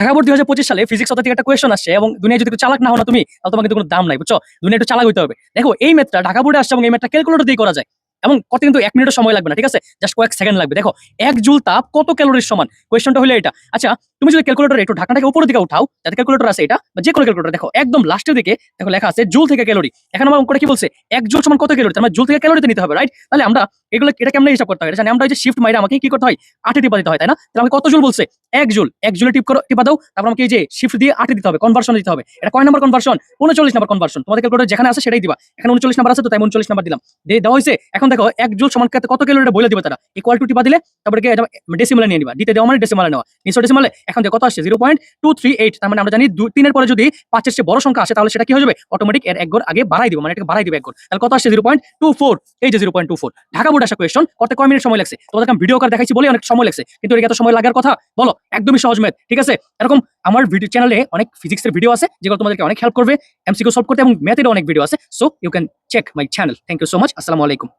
Dhaka board 2025 সালে physics অর্থ থেকে একটা কোয়েশ্চন আসছে এবং দুনিয়া যদি একটু চালাক না হও না তুমি, তাহলে তোমাকে তো কোনো দাম নাই, বুঝছো? দুনিয়া একটু চালাক হইতে হবে। দেখো এই ম্যাথটা ঢাকা বোর্ডে আসছে এবং এই ম্যাথটা ক্যালকুলেটর দিয়ে করা যায় এবং কত কিন্তু 1 মিনিটও সময় লাগবে না, ঠিক আছে? জাস্ট কয়েক সেকেন্ড লাগবে। দেখো 1 জুল তাপ কত ক্যালোরির সমান? কোয়েশ্চনটা হলো এটা। আচ্ছা, তুমি যদি ক্যালকুলেটর একটু ঢাকনাটাকে উপরের দিকে উঠাও, যাতে ক্যালকুলেটর আছে এটা বা যে কোনো ক্যালকুলেটর, দেখো একদম লাস্টের দিকে দেখো লেখা আছে জুল থেকে ক্যালোরি। এখন আমার অঙ্কটা কি বলছে? 1 জুল সমান কত ক্যালোরি? তার মানে জুল থেকে ক্যালোরিতে নিতে হবে, রাইট? তাহলে আমরা এটা কেমনে হিসাব করতে হয়? এটা জানি আমরা, ওই যে শিফট মাইরা আমাকে কি করতে হয়? 8 এ টিপা দিতে হয়, তাই না? তাহলে আমাকে কত জুল বলছে? 1 জুল। 1 জুলে টিপা দাও। তারপর আমাকে এই যে শিফট দিয়ে 8 এ দিতে হবে, কনভার্সন দিতে হবে। এটা কয় নাম্বার কনভার্সন? 39 number conversion. তোমাদের ক্যালকুলেটর যেখানে আছে সেটাই দিবা। এখানে 39 নাম্বার আছে তো তাই 39 নাম্বার দিলাম। দিয়ে দেওয়া হইছে। এখন দেখো 1 জুল সমান কত ক্যালোরি এটা বলে দিবে তারা। ইকুয়াল টু টিপা দিলে তারপরে কি এটা ডেসিমালে নিয়ে নিবা। দিতে দেওয়া মানে ডেসিমালে নেওয়া। নিশ্চয় ডেসিমালে। এখন দেখো কত আসছে? 0.238। তার মানে আমরা জানি 3 এর পরে যদি 5 এর চেয়ে বড় সংখ্যা আসে তাহলে সেটা কি হয়ে যাবে? অটোমেটিক এর 1 ঘর আগে বাড়াই দিব, মানে এটাকে বাড়াই দিব 1 ঘর। তাহলে কত আসছে? 0.24। এই যে 0.24। ঢাকা বোর্ড আসা কোয়েশ্চন করতে কয় মিনিট সময় লাগছে? তোমাদেরকে আমি ভিডিও করে দেখাইছি বলে অনেক সময় লাগছে। কিন্তু এর এত সময় লাগার কথা? বলো, একদমই সহজ ম্যাথ, ঠিক আছে? এরকম আমার ভিডিও চ্যানেলে অনেক ফিজিক্সের ভিডিও আছে যেগুলো তোমাদেরকে অনেক হেল্প করবে এমসিকিউ সলভ করতে, এবং ম্যাথেরও অনেক ভিডিও আছে। So you can check my channel. Thank you so much. আসসালামু আলাইকুম।